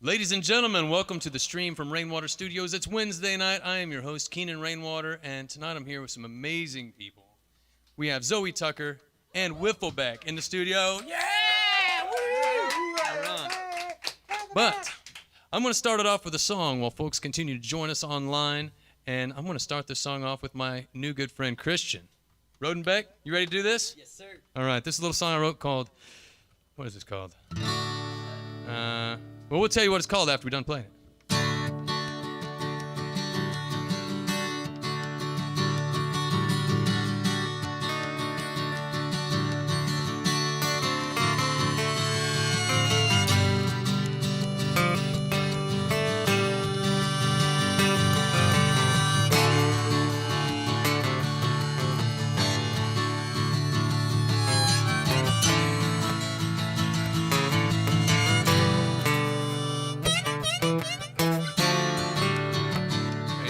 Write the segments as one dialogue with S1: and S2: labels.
S1: Ladies and gentlemen, welcome to the stream from Rainwater Studios. It's Wednesday night. I am your host, Keenan Rainwater, and tonight I'm here with some amazing people. We have Zoë Tucker and Wifflebeck in the studio. Yeah! Woo! All right. But I'm going to start it off with a song while folks continue to join us online, and I'm going to start this song off with my new good friend, Christian. Rodenbeck, you ready to do this?
S2: Yes, sir.
S1: All right, this is a little song I wrote called, what is this called? Well, we'll tell you what it's called after we're done playing it.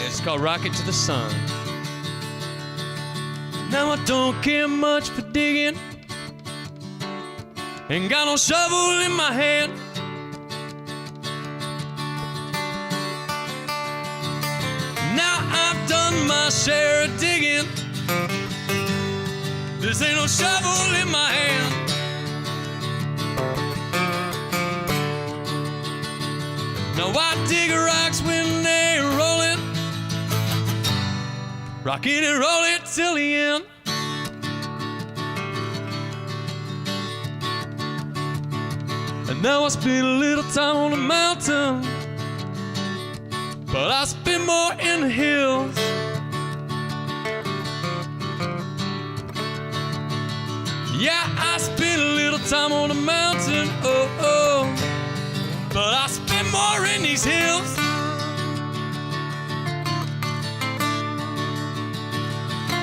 S1: It's called Rocket to the Sun. Now I don't care much for digging, ain't got no shovel in my hand. Now I've done my share of digging, this ain't no shovel in my hand. Now I dig rocks when they're rolling, rock it and roll it till the end. And now I spend a little time on the mountain, but I spend more in the hills. Yeah, I spend a little time on the mountain, but I spend more in these hills.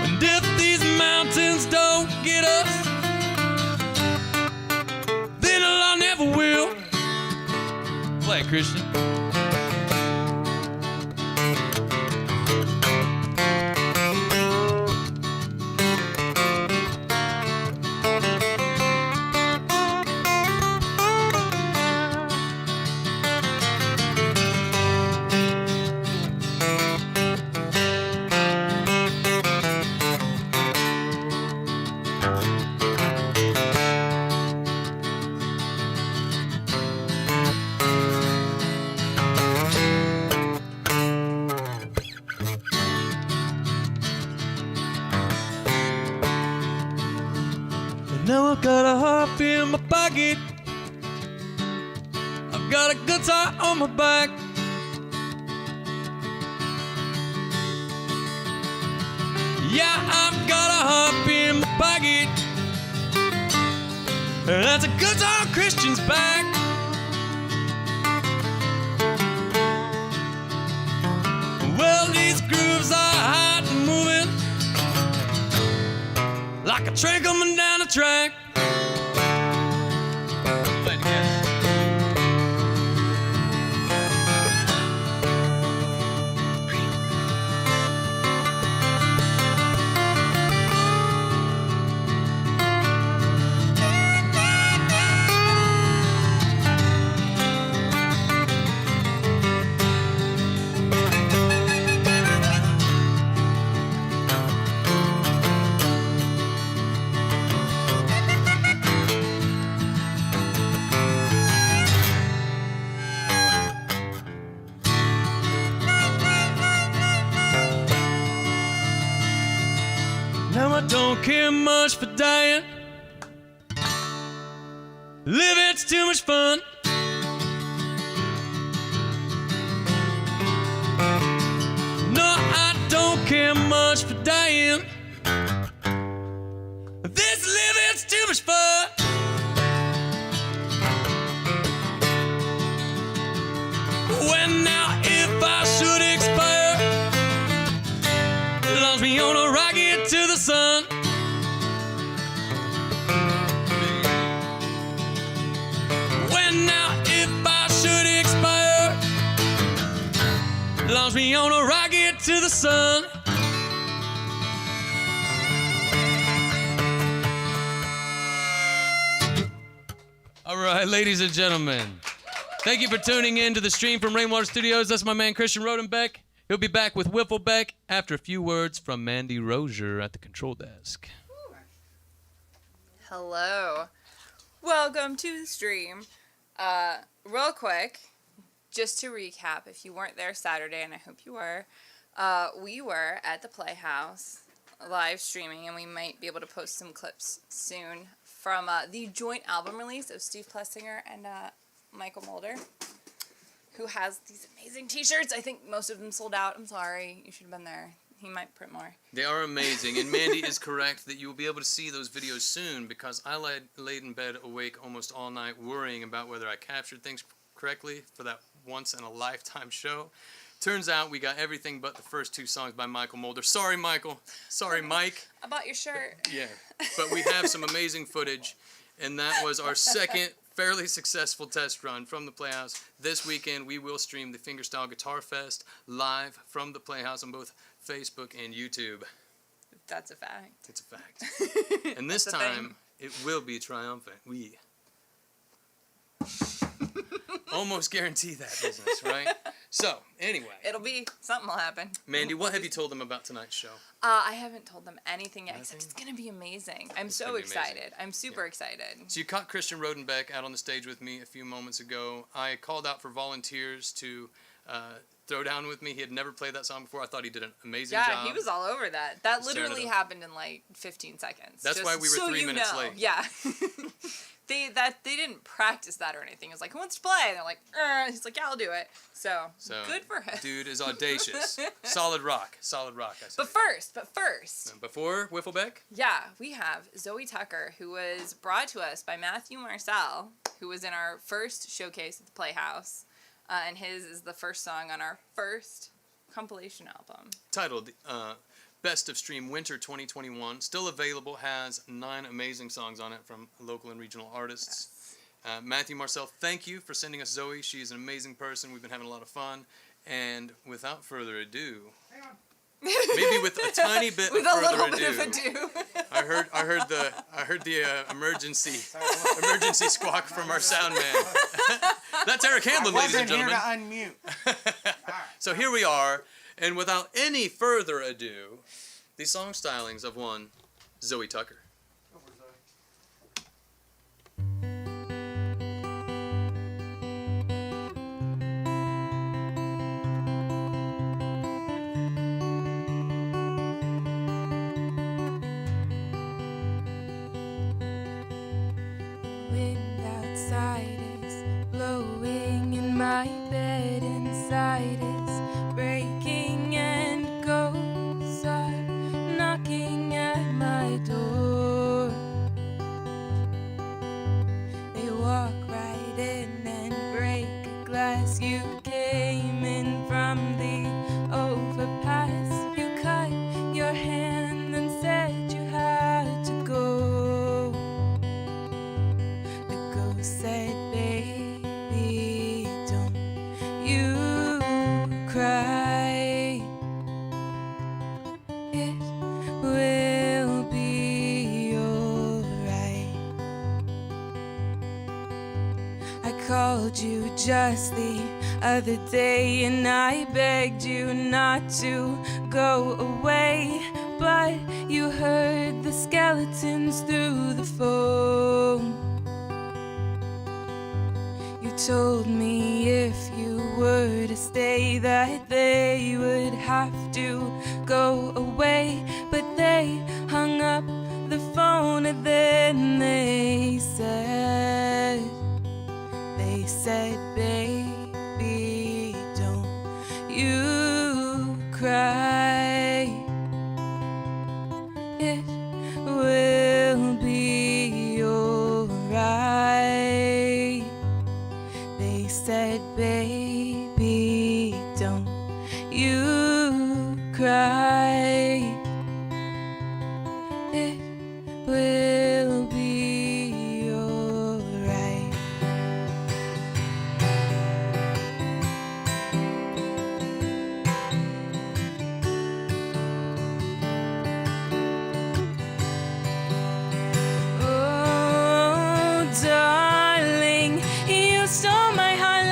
S1: And if these mountains don't get us, then I never will. Play it, Christian. Now I've got a harp in my pocket, I've got a guitar on my back. Yeah, I've got a harp in my pocket, and that's a guitar on Christian's back. Well, these grooves are hot and moving, like a train coming down the track. Play it again. Now I don't care much for dying, living's too much fun. No, I don't care much for dying, this living's too much fun. When now if I should expire, launch me on a rocket to the sun. When now if I should expire, launch me on a rocket to the sun. All right, ladies and gentlemen, Thank you for tuning in to the stream from Rainwater Studios. That's my man Christian Rodenbeck. He'll be back with Wifflebeck after a few words from Mandy Rozier at the control desk.
S2: Hello. Welcome to the stream. Real quick, just to recap, if you weren't there Saturday, and I hope you were, we were at the Playhouse live streaming, and we might be able to post some clips soon from the joint album release of Steve Plessinger and Michael Mulder, who has these amazing t-shirts. I think most of them sold out. I'm sorry. You should have been there. He might print more.
S1: They are amazing, and Mandy is correct that you will be able to see those videos soon, because I laid in bed awake almost all night worrying about whether I captured things correctly for that once-in-a-lifetime show. Turns out we got everything but the first two songs by Michael Mulder. Sorry, Michael. Sorry, Mike.
S2: I bought your shirt.
S1: Yeah, but we have some amazing footage, and that was our second fairly successful test run from the Playhouse. This weekend, we will stream the Fingerstyle Guitar Fest live from the Playhouse on both Facebook and YouTube.
S2: That's a fact.
S1: It's a fact. And this time, it will be triumphant. We almost guarantee that business, right? So, anyway.
S2: Something will happen.
S1: Mandy, what have you told them about tonight's show?
S2: I haven't told them anything yet, except it's going to be amazing. I'm so excited. I'm super excited.
S1: So you caught Christian Rodenbeck out on the stage with me a few moments ago. I called out for volunteers to throw down with me. He had never played that song before. I thought he did an amazing job.
S2: Yeah, he was all over that. That literally happened in like 15 seconds.
S1: That's why we were 3 minutes late.
S2: Yeah. They didn't practice that or anything. It was like, who wants to play? And they're like, he's like, yeah, I'll do it. So good for him.
S1: Dude is audacious. Solid rock, I say.
S2: But first.
S1: Before Wifflebeck?
S2: Yeah, we have Zoë Tucker, who was brought to us by Matthew Marcel, who was in our first showcase at the Playhouse. And his is the first song on our first compilation album.
S1: Titled Best of Stream Winter 2021. Still available, has 9 amazing songs on it from local and regional artists. Yes. Matthew Marcel, thank you for sending us Zoe. She's an amazing person. We've been having a lot of fun. And without further ado, maybe with a tiny bit of further ado, I heard the emergency squawk from our sound man. That's Eric Hamlin, ladies and gentlemen.
S3: I wasn't here to unmute.
S1: So here we are, and without any further ado, the song stylings of one Zoë Tucker.
S4: Wind outside is blowing in my bed, inside is breaking, and ghosts are knocking at my door. They walk right in and break a glass. You came in from the overpass. You cut your hand and said you had to go. The ghost said, baby, don't you cry. It will be alright. I called you just the other day and I begged you not to go away, but you heard the skeletons through the phone. You told me if you were to stay that they would have to go away, but they hung up the phone and then they said, baby, don't you cry. It will be alright. They said, baby, don't you cry. It will be alright. Oh, darling, you stole my heart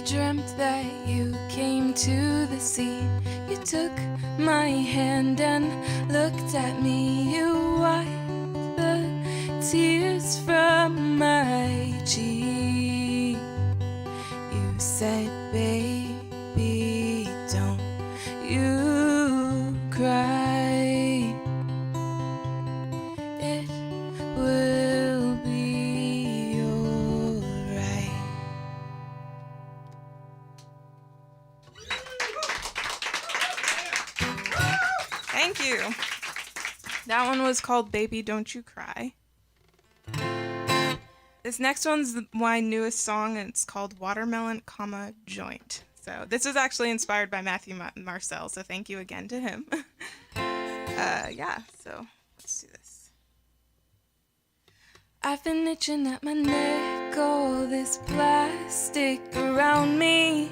S4: dreamt that you came to the sea. You took my hand and looked at me. You wiped the tears from my cheek. You said, baby, don't you cry. It will be alright.
S3: Thank you. That one was called Baby Don't You Cry. This next one's my newest song, and it's called Watermelon, Joint. So this was actually inspired by Matthew Marcel, so thank you again to him. Yeah, so let's do this.
S4: I've been itching at my neck, all this plastic around me.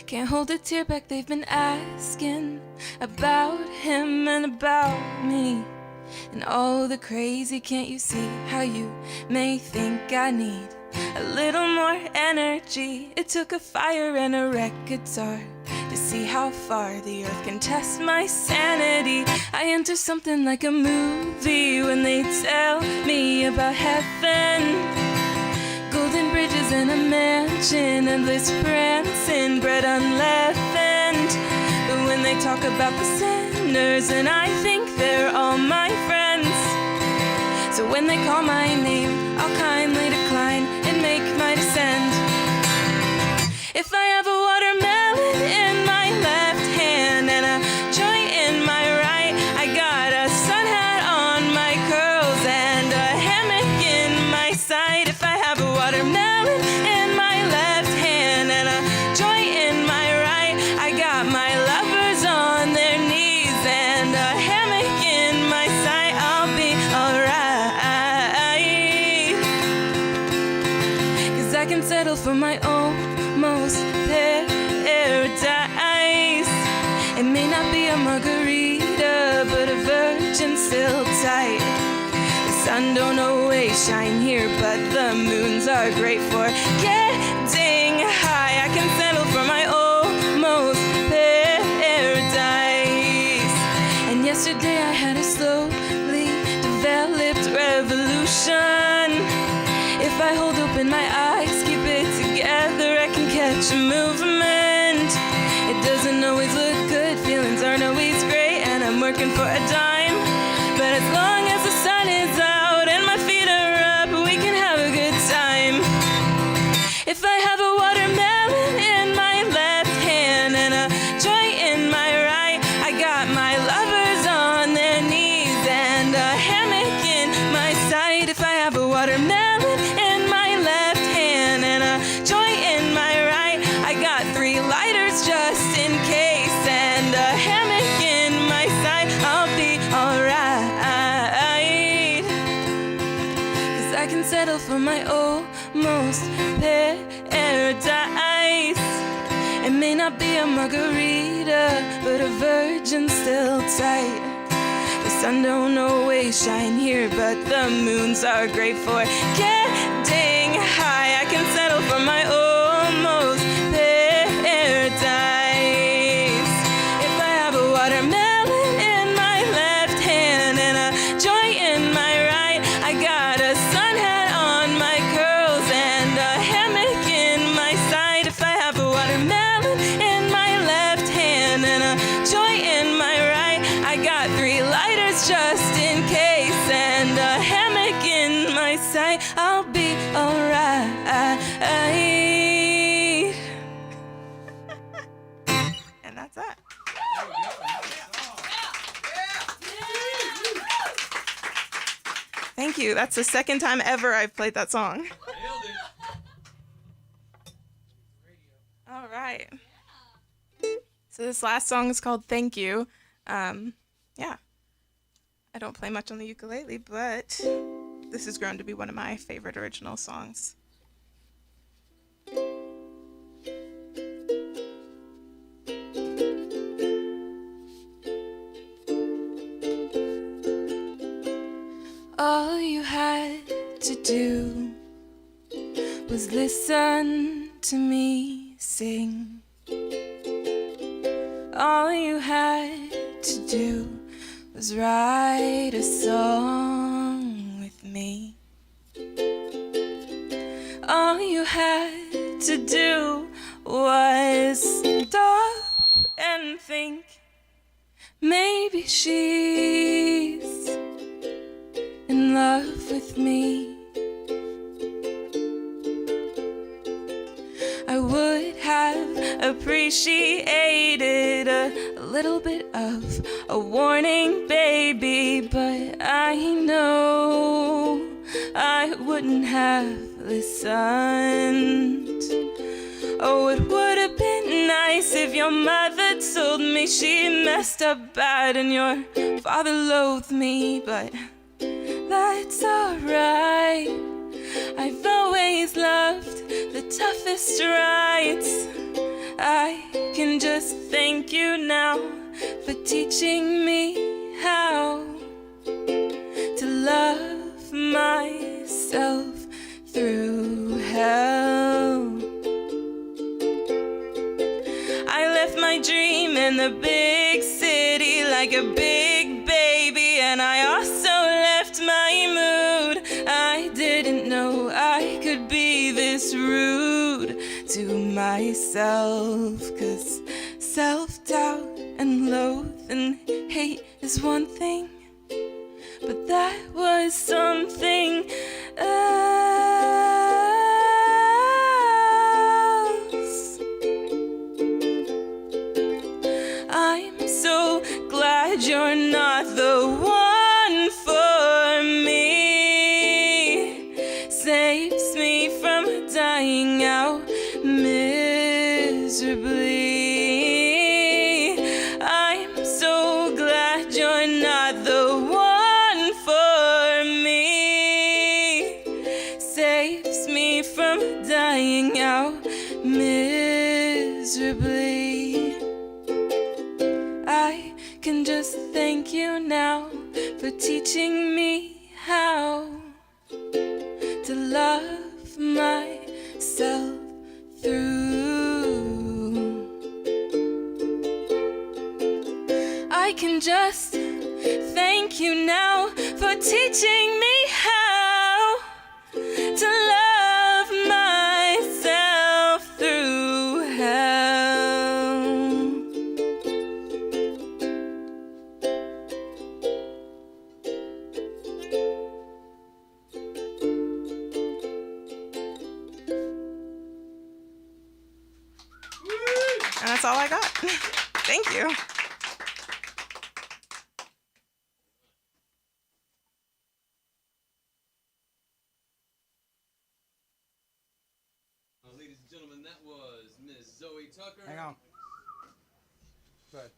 S4: Can't hold a tear back, they've been asking about him and about me. And all the crazy, can't you see how you may think I need a little more energy? It took a fire and a wrecked guitar to see how far the earth can test my sanity. I enter something like a movie when they tell me about heaven. Golden bridges and a mansion, endless prancing, bread unleavened. But when they talk about the sinners, and I think they're all my friends. So when they call my name, I'll kindly decline and make my descent. If I have a watermelon in my left hand and a joint in my right, I got a sun hat on my curls and a hammock in my side. If I have a watermelon in my left hand and a joint in my right, I got my lovers on their knees and a hammock in my side. I'll be alright, 'cause I can settle for my almost paradise. It may not be a margarita, but a virgin still tight. The sun don't always shine here, but the moons are great for getting high. I can settle for my almost paradise. And yesterday I had a slowly developed revolution. If I hold open my eyes, keep it together, I can catch a movement. It doesn't always look good, feelings aren't always great, and I'm working for a dime. But as long as the sun is out and my feet are up, we can have a good time. If I have a watermelon in my left hand and a joint in my right, I got my lovers on their knees and a hammock in my side. If I have a watermelon in my left hand and a joint in my right, I got 3 lighters just in case and a hammock in my side. I'll be alright, 'cause I can settle for my almost paradise. It may not be a margarita, but a virgin still tight. The sun don't always shine here, but the moons are great for getting high. I can settle for my almost paradise. If I have a watermelon in my left hand and a joint in my right, I got a sun hat on my curls and a hammock in my side. If I have a watermelon in my left hand and a joint in my right, I got 3 lighters just in case and a hammock in my sight. I'll be alright. And that's that. Thank you. That's the second time ever I've played that song. All right. So this last song is called Thank You. Yeah. I don't play much on the ukulele, but this has grown to be one of my favorite original songs. All you had to do was listen to me sing. All you had to do was write a song with me. All you had to do was stop and think, maybe she's in love with me. I would have appreciated a little bit of a warning, baby, but I know I wouldn't have listened. Oh, it would have been nice if your mother told me she messed up bad and your father loathed me, but that's alright. I've always loved the toughest rights. I can just thank you now for teaching me how to love myself through hell. I left my dream in the big city like a big baby, and I also left my mood. I didn't know I could be this rude to myself, 'cause self-doubt and loathe and hate is one thing, but that was something else. I'm so glad you're not the one for me. Saves me from dying out miserably. I'm so glad you're not the one for me. Saves me from dying out miserably. I can just thank you now for teaching me how to love myself through. I can just thank you now for teaching me how to love myself through hell.
S3: And that's all I got. Thank you.
S1: Ladies and gentlemen, that was Miss Zoë Tucker.
S5: Hang on. Go ahead.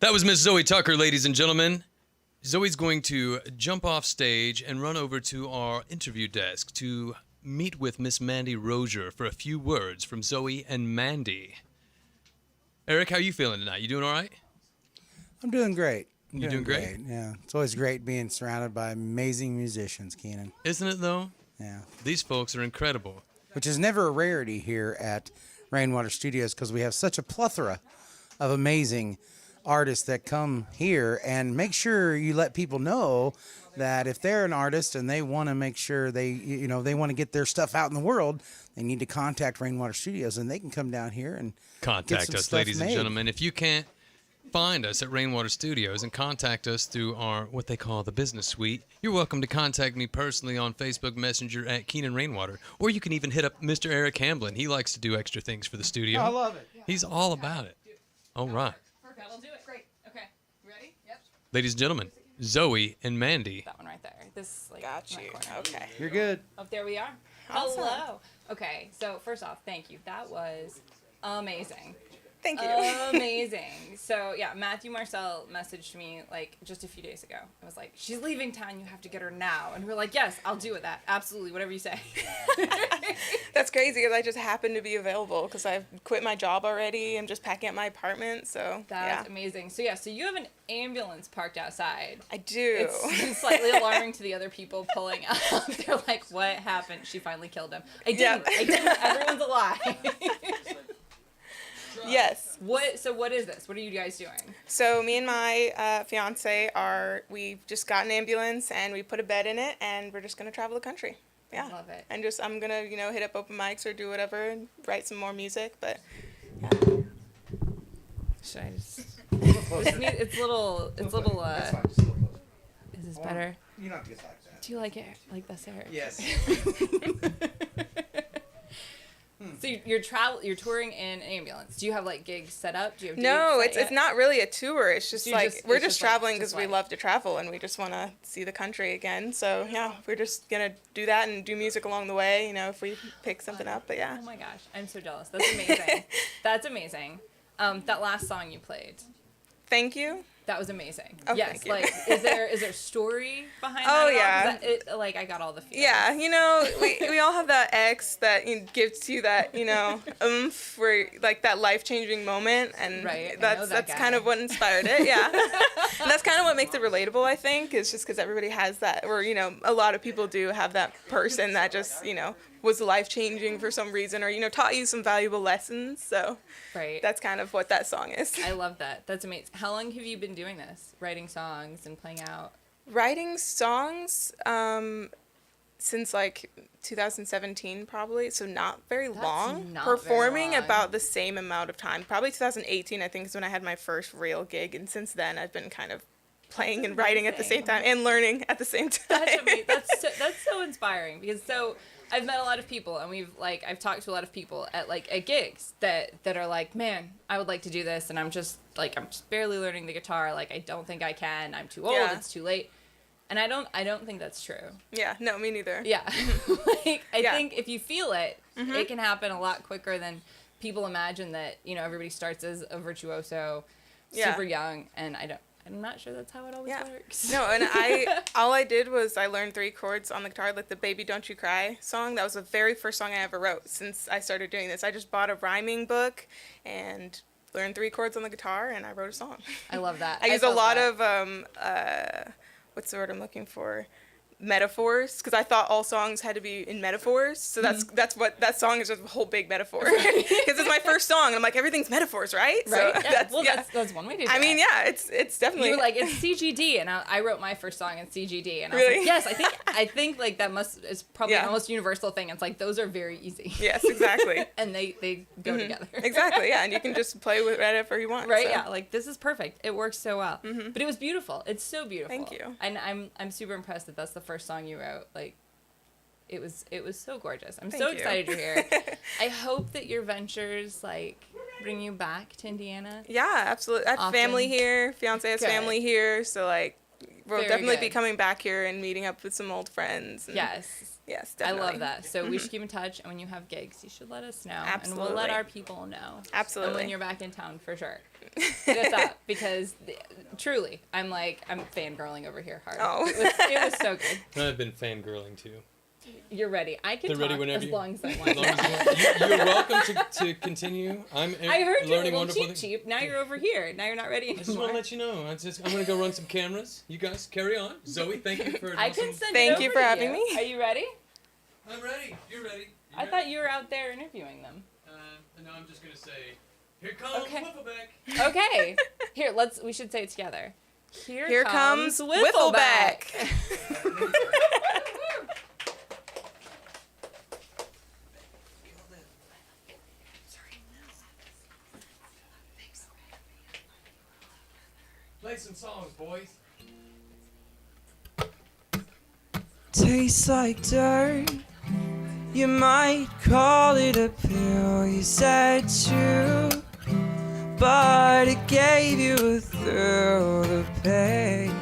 S1: That was Miss Zoë Tucker, ladies and gentlemen. Zoe's going to jump off stage and run over to our interview desk to meet with Miss Mandy Rozier for a few words from Zoe and Mandy. Eric, how are you feeling tonight? You doing all right?
S5: I'm doing great.
S1: You doing great?
S5: Yeah. It's always great being surrounded by amazing musicians, Keenan.
S1: Isn't it, though?
S5: Yeah.
S1: These folks are incredible.
S5: Which is never a rarity here at Rainwater Studios because we have such a plethora of amazing artists that come here, and make sure you let people know that if they're an artist and they want to make sure they want to get their stuff out in the world, they need to contact Rainwater Studios, and they can come down here and
S1: Contact us, ladies and gentlemen. If you can't find us at Rainwater Studios and contact us through our, what they call the business suite, you're welcome to contact me personally on Facebook Messenger at Keenan Rainwater, or you can even hit up Mr. Eric Hamblin. He likes to do extra things for the studio.
S5: I love it.
S1: He's all about it. All right.
S2: Perfect. We'll do it. Great. Okay. Ready? Yep.
S1: Ladies and gentlemen, Zoe and Mandy.
S2: That one right there. This like
S3: Got
S2: my
S3: you.
S2: corner.
S3: Okay.
S5: You're good.
S2: Oh, there we are.
S3: Awesome.
S2: Hello. Okay. So first off, thank you. That was amazing.
S3: Thank you.
S2: Amazing. So yeah, Matthew Marcel messaged me like just a few days ago. It was like, she's leaving town, you have to get her now. And we're like, yes, I'll do it. That absolutely, whatever you say.
S3: That's crazy because I just happened to be available because I've quit my job already. I'm just packing up my apartment. So
S2: That's amazing. So yeah, so you have an ambulance parked outside.
S3: I do.
S2: It's slightly alarming to the other people pulling up. They're like, what happened? She finally killed him. I didn't.
S3: Yeah.
S2: I didn't. Everyone's alive.
S3: Yes.
S2: So what is this? What are you guys doing?
S3: So me and my fiance we just got an ambulance and we put a bed in it and we're just gonna travel the country. Yeah.
S2: Love it.
S3: And I'm gonna hit up open mics or do whatever and write some more music. But yeah.
S2: Should I just? It's little. Is this better?
S5: You don't have to get like that.
S2: Do you like it like this, Eric?
S5: Yes.
S2: So you're touring in an ambulance. Do you have like gigs set up? Do you have
S3: No,
S2: dates set
S3: it's
S2: yet?
S3: not really a tour. It's just we're
S2: it's
S3: just
S2: just like-
S3: traveling
S2: just
S3: because we
S2: life.
S3: love to travel and we just want to see the country again. So yeah, we're just gonna do that and do music along the way. If we pick something up. But yeah.
S2: Oh my gosh, I'm so jealous. That's amazing. That's amazing. That last song you played,
S3: Thank you.
S2: that was amazing.
S3: Oh,
S2: yes,
S3: thank you.
S2: like is there story behind
S3: Oh,
S2: that?
S3: yeah.
S2: I got all the feelings.
S3: Yeah, we all have that ex that gives you that, oomph, where like that life-changing moment, and
S2: Right, I know
S3: that's
S2: that
S3: kind
S2: guy.
S3: of what inspired it. Yeah, and that's kind of what makes it relatable. I think is just because everybody has that, or a lot of people do have that person that just was life-changing for some reason, or taught you some valuable lessons. So
S2: Right.
S3: that's kind of what that song is.
S2: I love that. That's amazing. How long have you been doing this? Writing songs and playing out?
S3: Writing songs since like 2017 probably, so not very long.
S2: not very
S3: Performing
S2: long.
S3: about the same amount of time. Probably 2018 I think is when I had my first real gig, and since then I've been kind of playing and writing at the same time and learning at the same time.
S2: That's amazing. That's so inspiring because I've met a lot of people and I've talked to a lot of people at gigs that are like, man, I would like to do this, and I'm just barely learning the guitar. Like, I don't think I can. I'm too old.
S3: Yeah.
S2: It's too late. And I don't think that's true.
S3: Yeah, no, me neither.
S2: Yeah. I
S3: Yeah.
S2: think if you feel it, it can happen a lot quicker than people imagine that, everybody starts as a virtuoso
S3: Yeah.
S2: super young, and I'm not sure that's how it always
S3: Yeah.
S2: works.
S3: No, and all I did was I learned 3 chords on the guitar, like the Baby Don't You Cry song. That was the very first song I ever wrote since I started doing this. I just bought a rhyming book and learned 3 chords on the guitar, and I wrote a song.
S2: I love that.
S3: I use a
S2: felt
S3: lot
S2: that.
S3: of what's the word I'm looking for? Metaphors, because I thought all songs had to be in metaphors. So that's what that song is, just a whole big metaphor. Because it's my first song, and I'm like, everything's metaphors, right?
S2: Right.
S3: So
S2: Yeah. That's one way to do it.
S3: I mean, yeah, it's definitely.
S2: You were like, it's CGD, and I wrote my first song in CGD, and I was
S3: Really?
S2: like, yes, I think like that is probably
S3: Yeah.
S2: an almost universal thing. It's like those are very easy.
S3: Yes, exactly.
S2: And they go together.
S3: Exactly, yeah, and you can just play with whatever you want.
S2: Right?
S3: so.
S2: Yeah. Like, this is perfect. It works so well. But it was beautiful. It's so beautiful.
S3: Thank you.
S2: And I'm super impressed that that's the first song you wrote. Like, it was so gorgeous. I'm so
S3: Thank you.
S2: excited you're here. I hope that your ventures bring you back to Indiana.
S3: Yeah, absolutely. I have
S2: Often.
S3: family here. Fiance has
S2: Good.
S3: family here, so we'll
S2: Very
S3: definitely be
S2: good.
S3: coming back here and meeting up with some old friends. And
S2: Yes.
S3: Yes,
S2: I
S3: definitely.
S2: love that. So we should keep in touch, and when you have gigs, you should let us know. And we'll
S3: Absolutely.
S2: let our people know.
S3: Absolutely.
S2: And when you're back in town, for sure. Hit us up, because truly, I'm fangirling over here hard.
S3: Oh.
S2: It was so good.
S1: I've been fangirling too.
S2: You're ready. I can
S1: They're ready
S2: talk
S1: whenever
S2: as
S1: you-
S2: long as I
S1: As
S2: want.
S1: long as you're welcome to continue. I'm
S2: I heard you were a
S1: learning
S2: little
S1: wonderful
S2: cheap. Now you're over here. Now you're not ready
S1: I just
S2: anymore.
S1: want to let you know. I'm gonna go run some cameras. You guys carry on. Zoe, thank you for.
S2: I can send
S3: Thank
S2: it
S3: you
S2: over
S3: for
S2: to
S3: having me.
S2: Are you ready?
S1: I'm ready. You're ready.
S2: I thought you were out there interviewing them.
S1: No, I'm just gonna say, here comes
S2: Okay.
S1: Wifflebeck.
S2: Okay. Here, we should say it together.
S3: Here comes
S2: Wifflebeck.
S3: Wifflebeck.
S1: Play some songs, boys.
S4: Tastes like dirt. You might call it a pill, you said true, but it gave you a thrill of pain.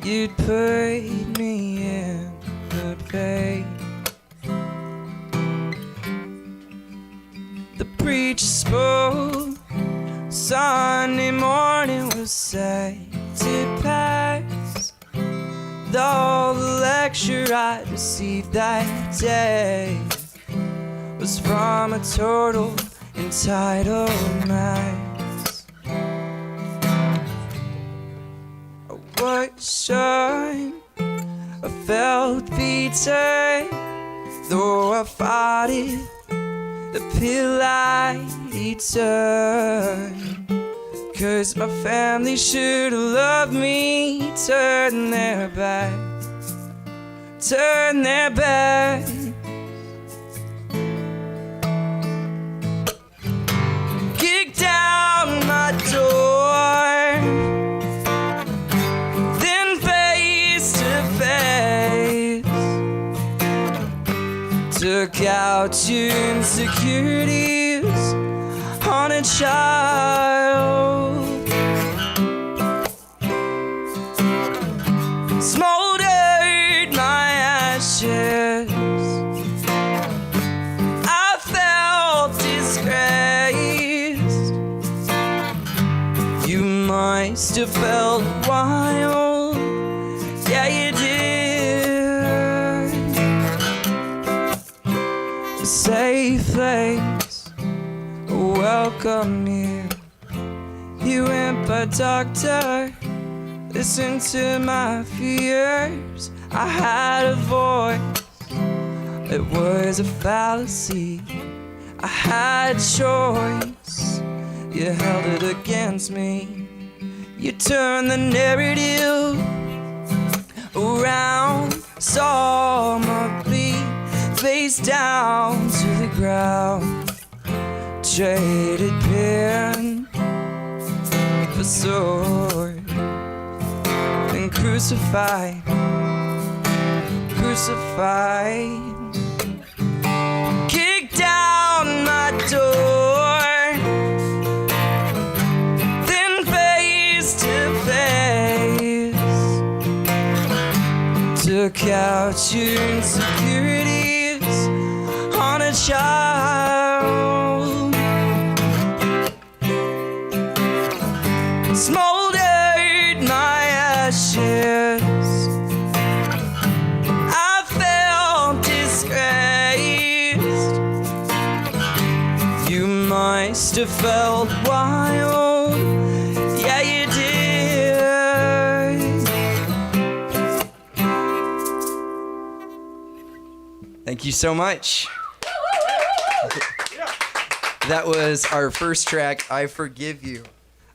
S4: You'd put me in the pain. The preacher spoke, Sunday morning was set to pass. Though the lecture I received that day was from a total entitled mass. I worked shine, I felt beaten, though I fought it the pill I turn. 'Cause my family should've loved me. Turn their back, turn their back. Kick down my door, then face to face. Took out your insecurities on a child. Smoldered my ashes. I felt disgraced. You must have felt wild. Yeah, you did. A safe place, welcome here. You went by doctor. Listen to my fears. I had a voice. It was a fallacy. I had choice. You held it against me. You turned the narrative around. Saw my plea face down to the ground. Traded pen for sword. And crucified, crucified. Kick down my door, then face to face. Took out your insecurities on a child. Smoldered my ashes. I felt disgraced. You must have felt wild. Yeah, you did. Thank you so much. That was our first track, I Forgive You.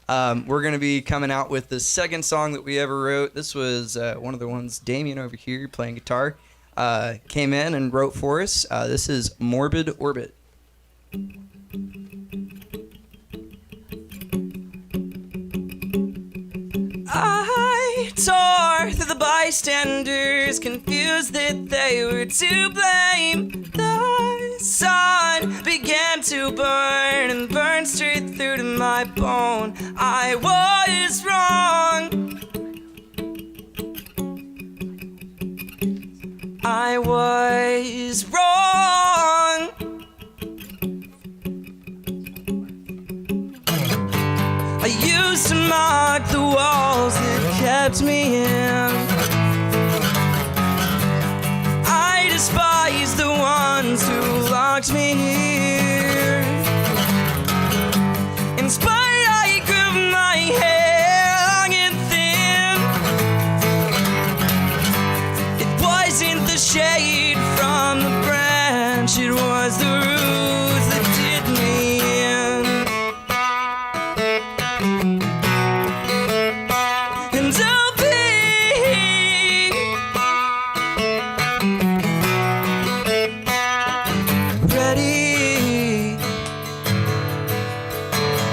S4: We're going to be coming out with the second song that we ever wrote. This was one of the ones Damien over here playing guitar came in and wrote for us. This is Morbid Orbit. I tore through the bystanders, confused that they were to blame. The sun began to burn and burn straight through to my bone. I was wrong. I was wrong. I used to mark the walls that kept me in. I despise the ones who locked me here. In spite, I grew my hair long and thin. It wasn't the shade from the branch, it was the roots that did me in. And I'll be ready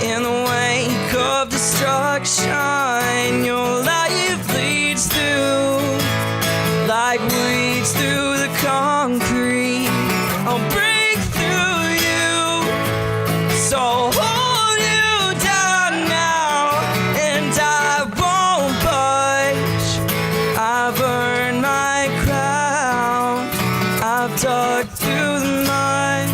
S4: in the wake of destruction. Your life leads through like weeds through the concrete. I'll break through you, so hold you down now, and I won't budge. I've earned my crown. I've dug through the mud.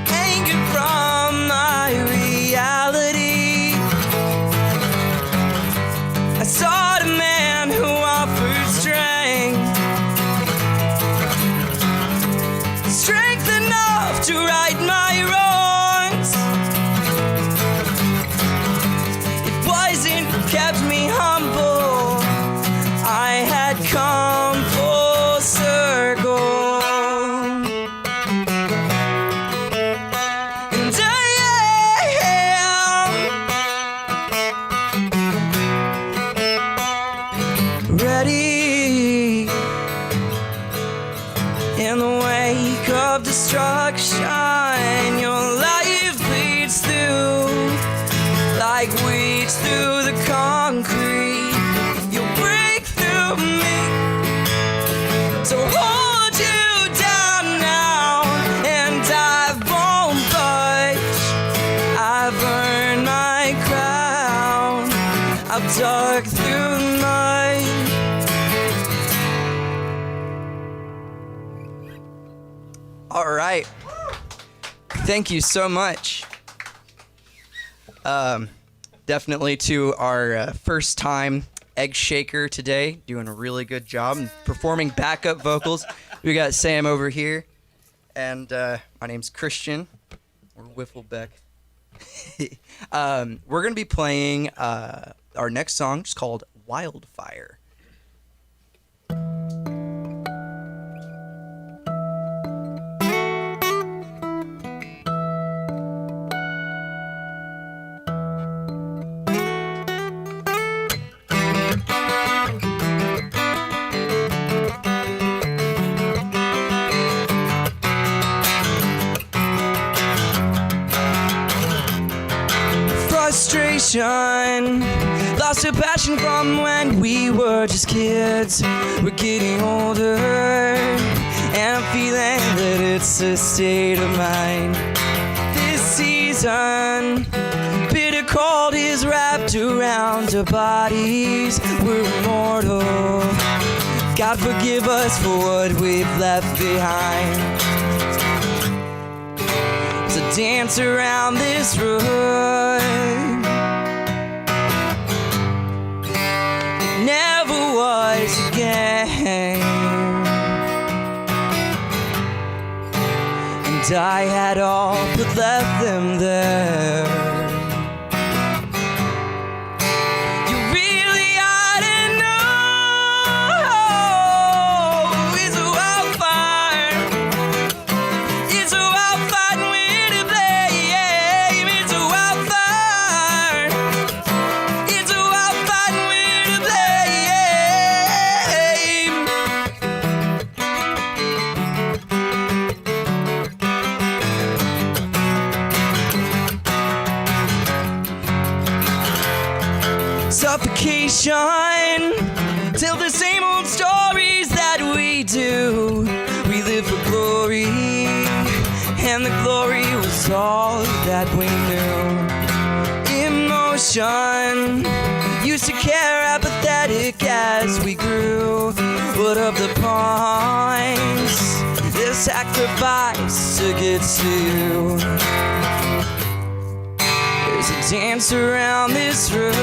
S4: Anger from my reality. I sought a man who offered strength.
S6: of destruction your life bleeds through, like weeds through the concrete. You'll break through me, so hold you down now, and I won't budge. I've earned my crown, I've dug through the mud. All right. Thank you so much. Definitely to our first time egg shaker today, doing a really good job and performing backup vocals. We got Sam over here, and my name's Christian, or Wifflebeck. We're gonna be playing our next song, just called Wildfire. Frustration, lost a passion from when we were just kids. We're getting older, and I'm feeling that it's a state of mind. This season, bitter cold is wrapped around our bodies. We're immortal. God forgive us for what we've left behind. So dance around this road. It never was again. And I had all but left them there. You really ought to know it's a wildfire. It's a wildfire with a flame. It's a wildfire. It's a wildfire with a flame. Suffocation, tell the same old stories that we do. We live for glory, and the glory was all that we knew. Emotion, used to care, apathetic as we grew. What of the points, the sacrifice to get to you? There's a dance around this road.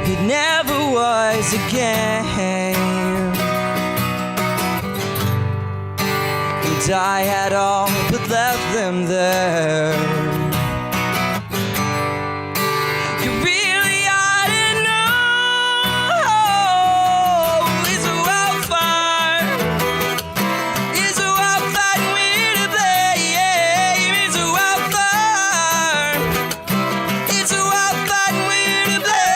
S6: It never was again. And I had all but left them there. You really ought to know it's a wildfire. It's a wildfire with a flame. It's a wildfire. It's a wildfire with a flame.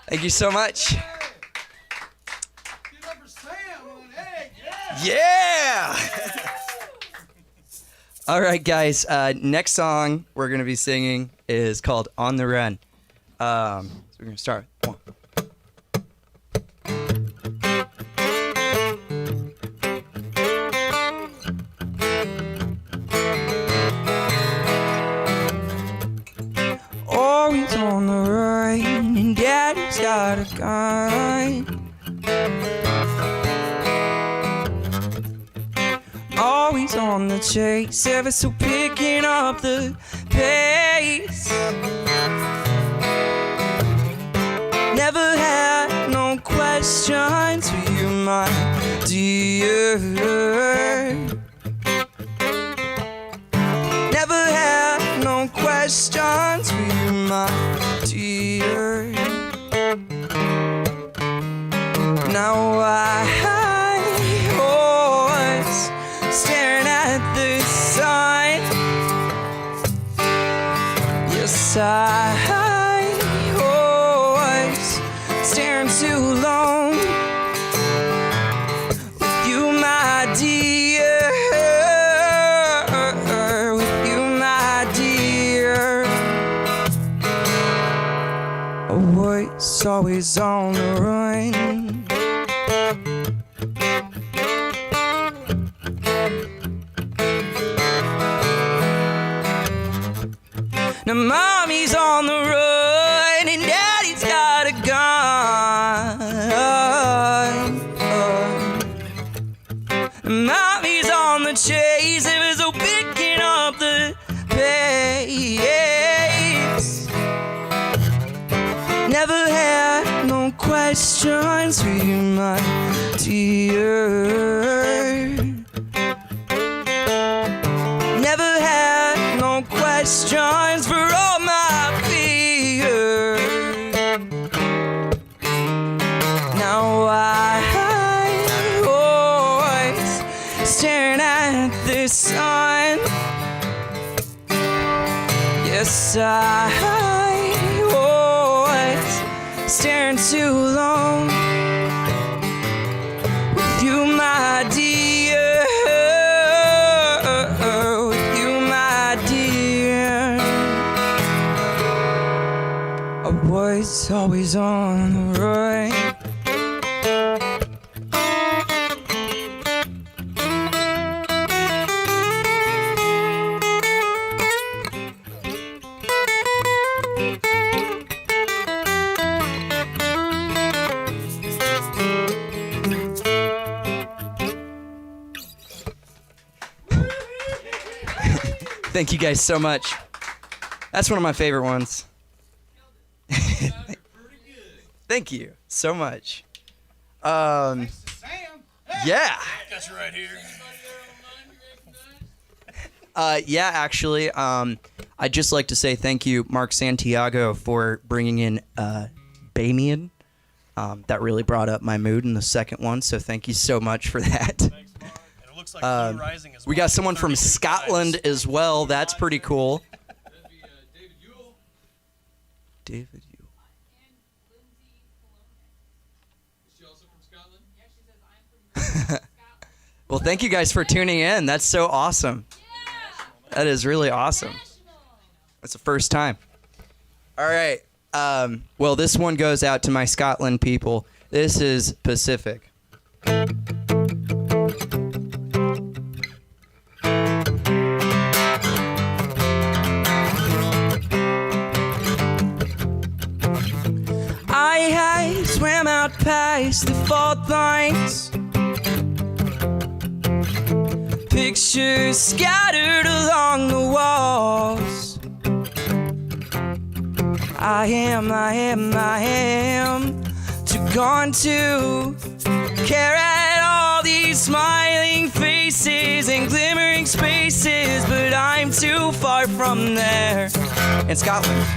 S6: Thank you so much. Yeah! All right, guys. Next song we're going to be singing is called On the Run. So we're going to start. One. Always on the run, and Daddy's got a gun. always on the chase, ever so picking up the pace. Never had no questions for you, my dear. Never had no questions for you, my dear. Now I was staring at the sun. Yes, I was staring too long. With you, my dear. With you, my dear. A voice always on the run. Now mommy's on the run and daddy's got a gun. Mommy's on the chase, it was so picking up the pace. Never had no questions for you, my dear. Never had no questions for all my fears. Now I was staring at the sun. Yes, I was staring too long. With you, my dear. With you, my dear. I was always on the run. Thank you guys so much. That's one of my favorite ones. Thank you so much. Yeah.
S1: Got you right here.
S6: Yeah, actually, I'd just like to say thank you, Mark Santiago, for bringing in Bamian. That really brought up my mood in the second one, so thank you so much for that.
S1: Thanks, Mark. And it looks like Blue Rising as well.
S6: We got someone from Scotland as well. That's pretty cool.
S1: That'd be David Yule.
S6: David Yule.
S1: Is she also from Scotland? Yeah, she says I'm from Scotland.
S6: Well, thank you guys for tuning in. That's so awesome. That is really awesome. That's the first time. All right. Well, this one goes out to my Scotland people. This is Pacific. I swam out past the fault lines. Pictures scattered along the walls. I am too gone to care at all these smiling faces and glimmering spaces, but I'm too far from there. In Scotland.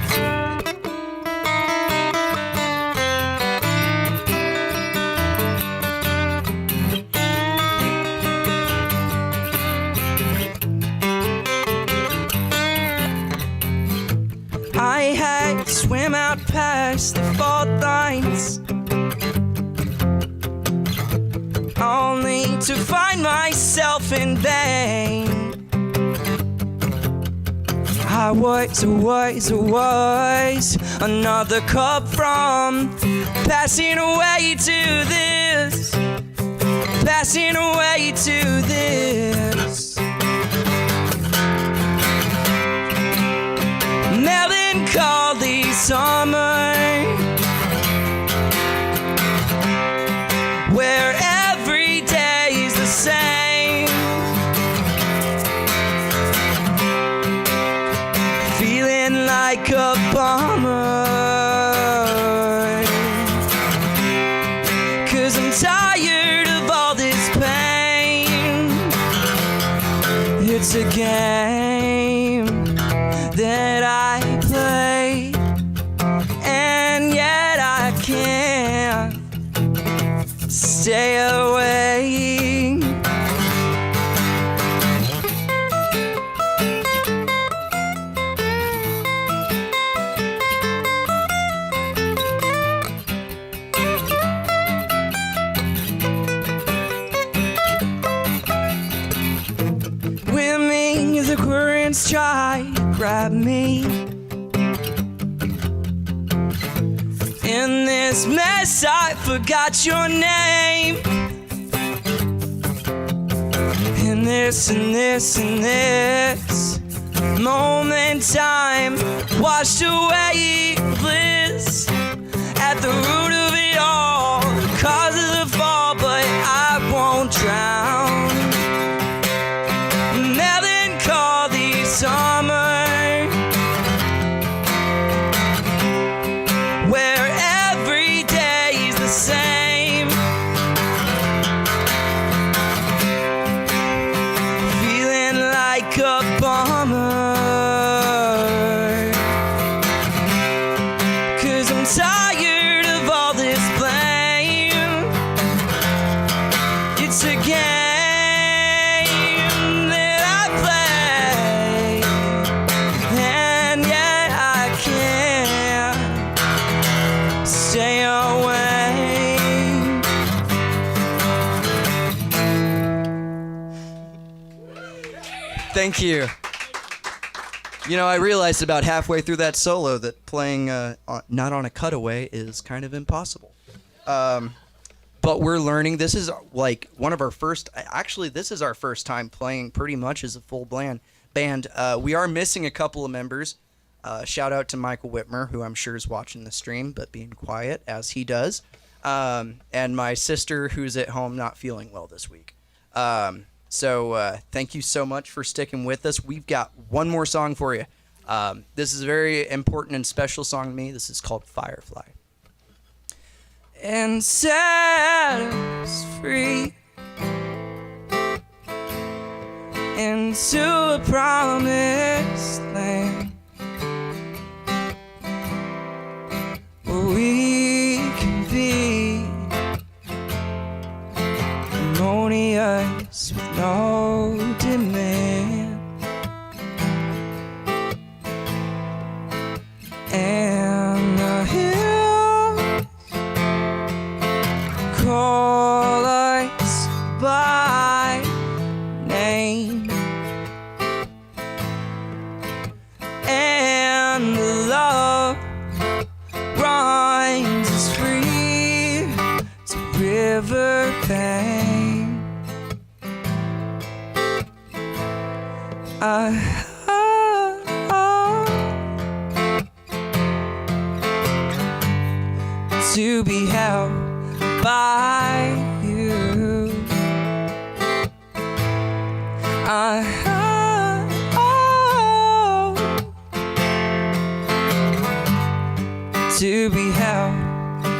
S6: I had to swim out past the fault lines, only to find myself in vain. I was another cup from passing away to this, passing away to this. Melancholy summer, where every day is the same. It's a game that I play, and yet I can't stay away. Swimming as the currents try to grab me. In this mess I forgot your name. In this and this and this moment time washed away bliss at the root of it all, cause of the fall, but I won't drown. Melancholy summer, where every day is the same, feeling like a bummer, 'cause I'm tired of all this blame. It's a game that I play, and yet I can't stay away. Thank you. You know, I realized about halfway through that solo that playing not on a cutaway is kind of impossible. But we're learning. This is like one of our first. Actually, this is our first time playing pretty much as a full band. We are missing a couple of members. Shout out to Michael Whitmer, who I'm sure is watching the stream, but being quiet as he does. And my sister, who's at home not feeling well this week. So thank you so much for sticking with us. We've got one more song for you. This is a very important and special song to me. This is called Firefly. And set us free into a promised land where we can be harmonious with no demand. And the hills call us by name, and the love runs us free to river bank. To be held by you. To be held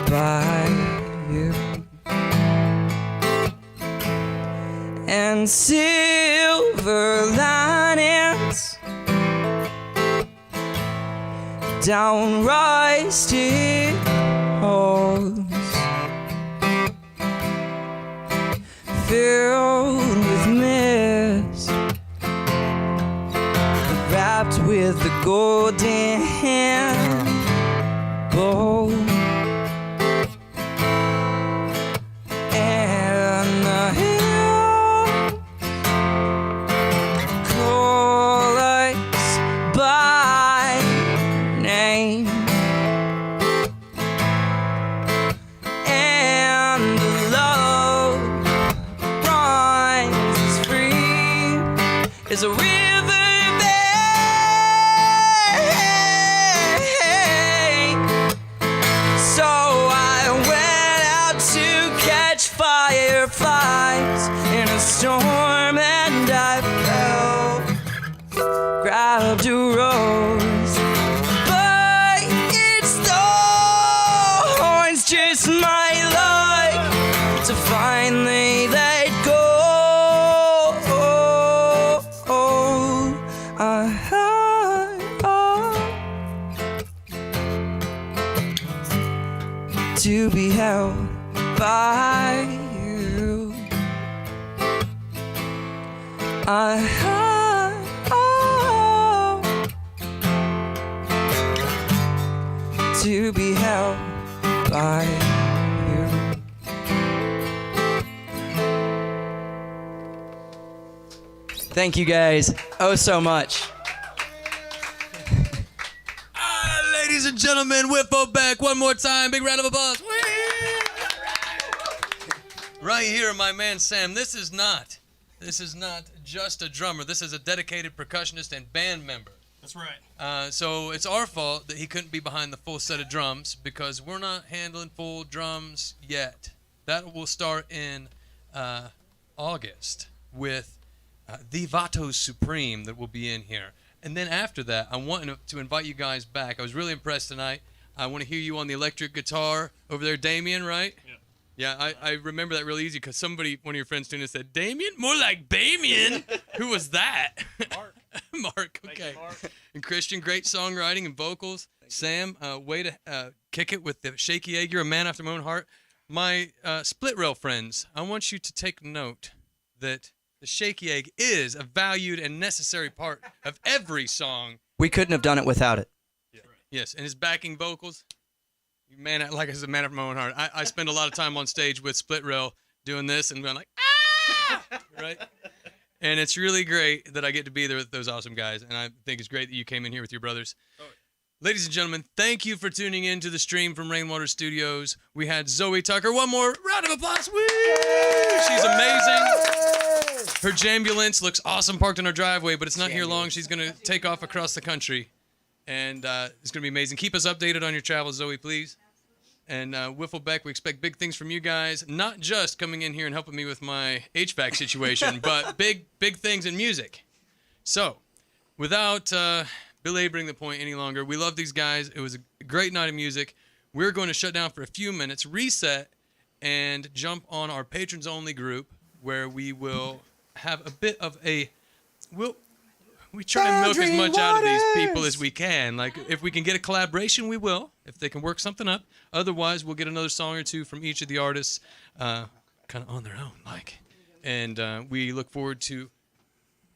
S6: by you. And silver linings down rusted halls, filled with mist, wrapped with the golden bow, and the hills call us by name, and the love runs as free as a river. Fireflies in a storm, and I fell, grabbed a rose, but its thorns just my luck to finally let go. To be held by you. Thank you guys oh so much.
S1: Ladies and gentlemen, Wifflebeck, one more time. Big round of applause. Right here, my man Sam. This is not just a drummer. This is a dedicated percussionist and band member.
S7: That's right.
S1: So it's our fault that he couldn't be behind the full set of drums because we're not handling full drums yet. That will start in August with the Vatos Supreme that will be in here. And then after that, I want to invite you guys back. I was really impressed tonight. I want to hear you on the electric guitar over there, Damien, right?
S7: Yeah.
S1: Yeah, I remember that really easy because one of your friends tuned in said, Damien? More like Damien. Who was that?
S7: Mark.
S1: Mark, okay.
S7: Mark.
S1: And Christian, great songwriting and vocals. Sam, way to kick it with the shaky egg. You're a man after my own heart. My split rail friends, I want you to take note that the shaky egg is a valued and necessary part of every song.
S6: We couldn't have done it without it.
S1: Yes, and his backing vocals. Man, like I said, man after my own heart. I spend a lot of time on stage with split rail doing this and going like, ah! Right? And it's really great that I get to be there with those awesome guys. And I think it's great that you came in here with your brothers. Ladies and gentlemen, thank you for tuning in to the stream from Rainwater Studios. We had Zoë Tucker. One more round of applause. Woo! She's amazing. Her Jambulance looks awesome parked in our driveway, but it's not here long. She's going to take off across the country. And it's going to be amazing. Keep us updated on your travels, Zoe, please. And Wifflebeck, we expect big things from you guys. Not just coming in here and helping me with my HVAC situation, but big things in music. So, without belaboring the point any longer, we love these guys. It was a great night of music. We're going to shut down for a few minutes, reset, and jump on our patrons-only group where we will have a bit of a... We try and milk as much out of these people as we can. Like, if we can get a collaboration, we will. If they can work something up. Otherwise, we'll get another song or two from each of the artists kind of on their own. And we look forward to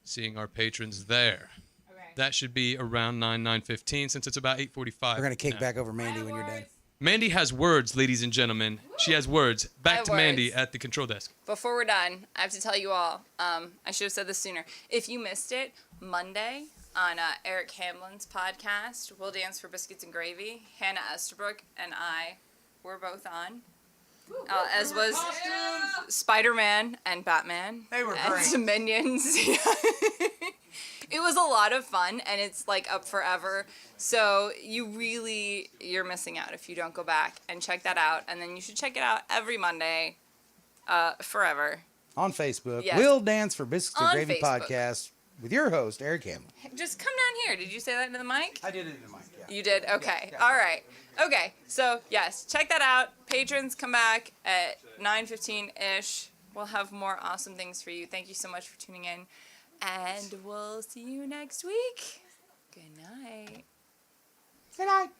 S1: seeing our patrons there. Okay. That should be around 9:15 since it's about 8:45.
S5: We're going to kick back over Mandy when you're done.
S1: Mandy has words, ladies and gentlemen. She has words. Back to Mandy at the control desk.
S2: Before we're done, I have to tell you all, I should have said this sooner. If you missed it, Monday on Eric Hamlin's podcast, We'll Dance for Biscuits and Gravy, Hannah Estabrook and I were both on, as was Spider-Man and Batman.
S5: They were
S2: and
S5: great.
S2: Some Minions. It was a lot of fun, and it's like up forever. So you're missing out if you don't go back and check that out. And then you should check it out every Monday, forever.
S5: On Facebook,
S2: Yes.
S5: We'll Dance for Biscuits and
S2: On
S5: Gravy
S2: Facebook.
S5: podcast with your host, Eric Hamlin.
S2: Just come down here. Did you say that into the mic?
S5: I did it in the mic, yeah.
S2: You did? Okay. All right. Okay. So, yes, check that out. Patrons come back at 9:15-ish. We'll have more awesome things for you. Thank you so much for tuning in. And we'll see you next week. Good night.
S5: Good night.